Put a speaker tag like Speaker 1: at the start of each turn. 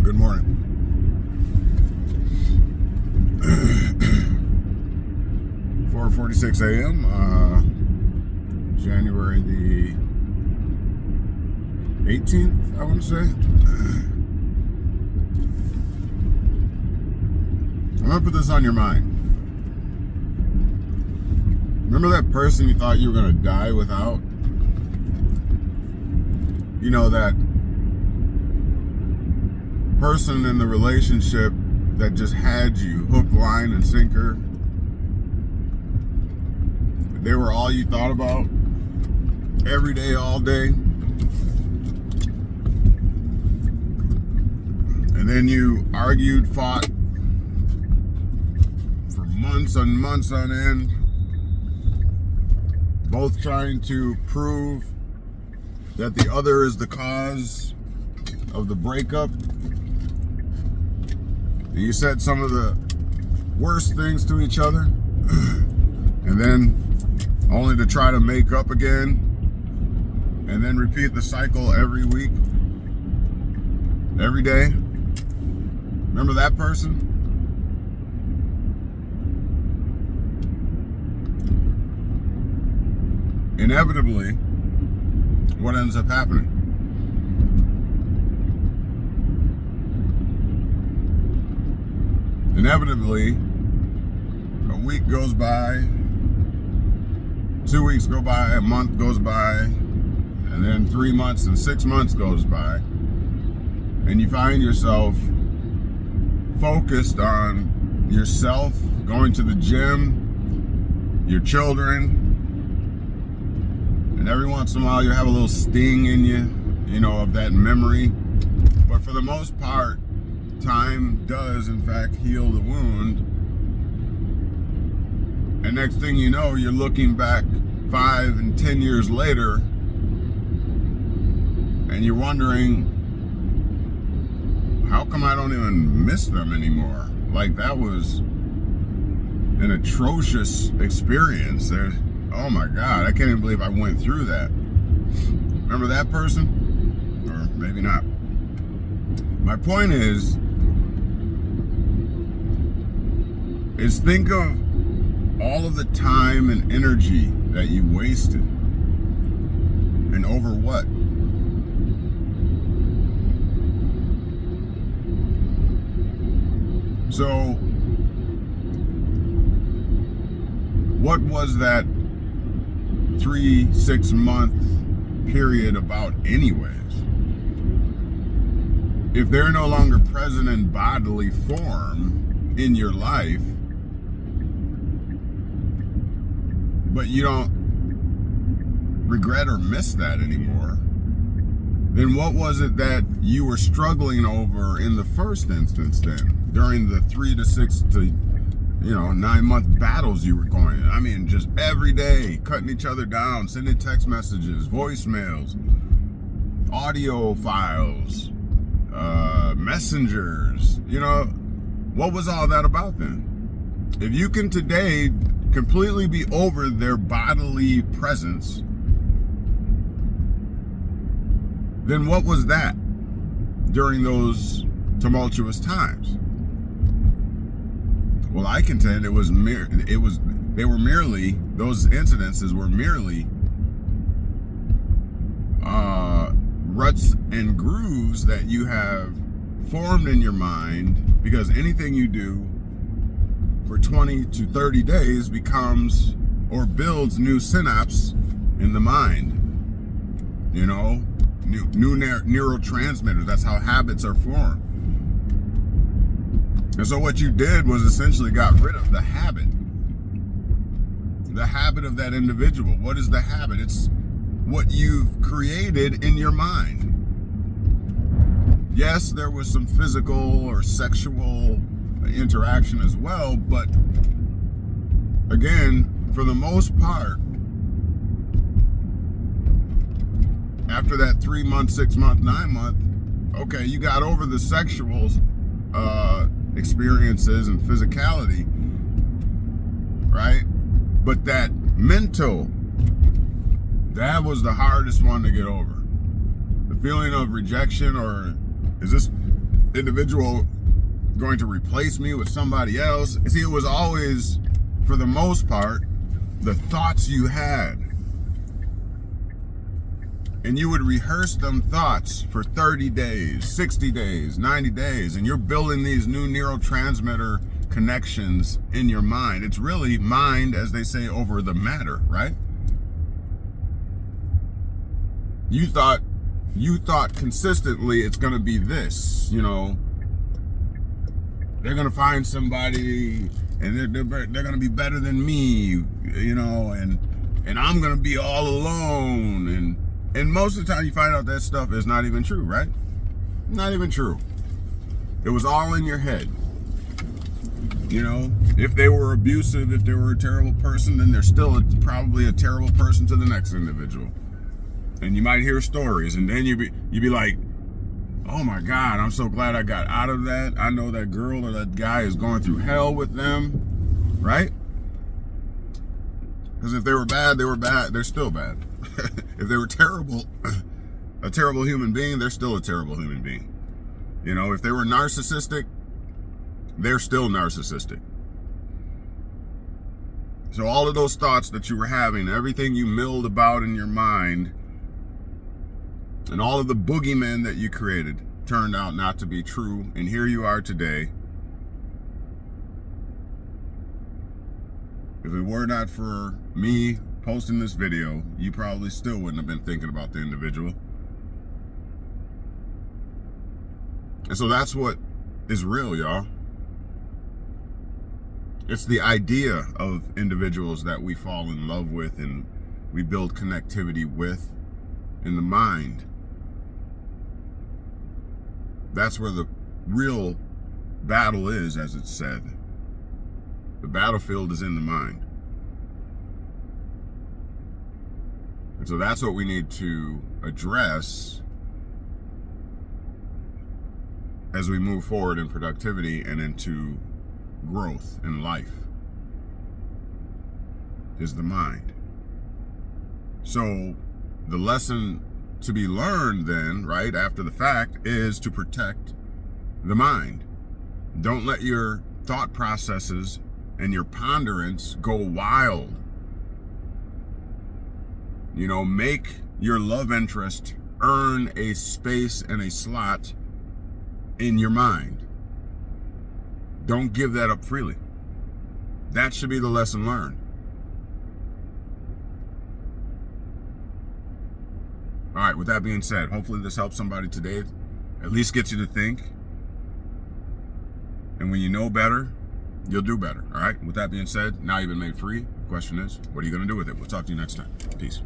Speaker 1: Good morning. 4:46 a.m. January the 18th, I want to say. I'm gonna put this on your mind. Remember that person you thought you were gonna die without? You know, that person in the relationship that just had you hook, line, and sinker. They were all you thought about every day, all day. And then you argued, fought for months and months on end, both trying to prove that the other is the cause of the breakup. You said some of the worst things to each other, and then only to try to make up again, and then repeat the cycle every week, every day. Remember that person? Inevitably, what ends up happening? Inevitably, a week goes by, 2 weeks go by, a month goes by, and then 3 months and 6 months goes by, and you find yourself focused on yourself, going to the gym, your children, and every once in a while you have a little sting in you, of that memory. But for the most part, time does in fact heal the wound. And next thing you know, you're looking back 5 and 10 years later, and you're wondering, how come I don't even miss them anymore? Like, that was an atrocious experience. Oh my God, I can't even believe I went through that. Remember that person? Or maybe not. My point is think of all of the time and energy that you wasted. And over what? So, what was that 3-6 month period about anyways? If they're no longer present in bodily form in your life, but you don't regret or miss that anymore, then what was it that you were struggling over in the first instance then, during the 3 to 6 to 9 month battles you were going in? I mean, just every day, cutting each other down, sending text messages, voicemails, audio files, messengers. What was all that about then? If you can today completely be over their bodily presence, then what was that during those tumultuous times? Well, I contend those incidences were merely ruts and grooves that you have formed in your mind, because anything you do for 20 to 30 days becomes or builds new synapses in the mind. New neurotransmitters. That's how habits are formed. And so what you did was essentially got rid of the habit of that individual. What is the habit? It's what you've created in your mind. Yes, there was some physical or sexual interaction as well, but again, for the most part, after that 3 month, 6 month, 9 month, okay, you got over the sexual experiences and physicality, right? But that mental, that was the hardest one to get over. The feeling of rejection, or is this individual going to replace me with somebody else. See, it was always, for the most part, the thoughts you had. And you would rehearse them thoughts for 30 days, 60 days, 90 days, and you're building these new neurotransmitter connections in your mind. It's really mind, as they say, over the matter, right? You thought consistently it's going to be this, you know, they're going to find somebody and they're going to be better than me, you know, and I'm going to be all alone. And most of the time you find out that stuff is not even true, right? Not even true. It was all in your head. You know, if they were abusive, if they were a terrible person, then they're still probably a terrible person to the next individual. And you might hear stories, and then you'd be like, oh my God, I'm so glad I got out of that. I know that girl or that guy is going through hell with them, right? Because if they were bad, they were bad. They're still bad. If they were terrible, a terrible human being, they're still a terrible human being. You know, if they were narcissistic, they're still narcissistic. So all of those thoughts that you were having, everything you milled about in your mind, and all of the boogeymen that you created turned out not to be true. And here you are today. If it were not for me posting this video, you probably still wouldn't have been thinking about the individual. And so that's what is real, y'all. It's the idea of individuals that we fall in love with and we build connectivity with in the mind. That's where the real battle is, as it's said. The battlefield is in the mind. And so that's what we need to address as we move forward in productivity and into growth in life, is the mind. So the lesson to be learned then, right, after the fact, is to protect the mind. Don't let your thought processes and your ponderance go wild. You know, make your love interest earn a space and a slot in your mind. Don't give that up freely. That should be the lesson learned. All right, with that being said, hopefully this helps somebody today. At least gets you to think. And when you know better, you'll do better. All right, with that being said, now you've been made free. The question is, what are you going to do with it? We'll talk to you next time. Peace.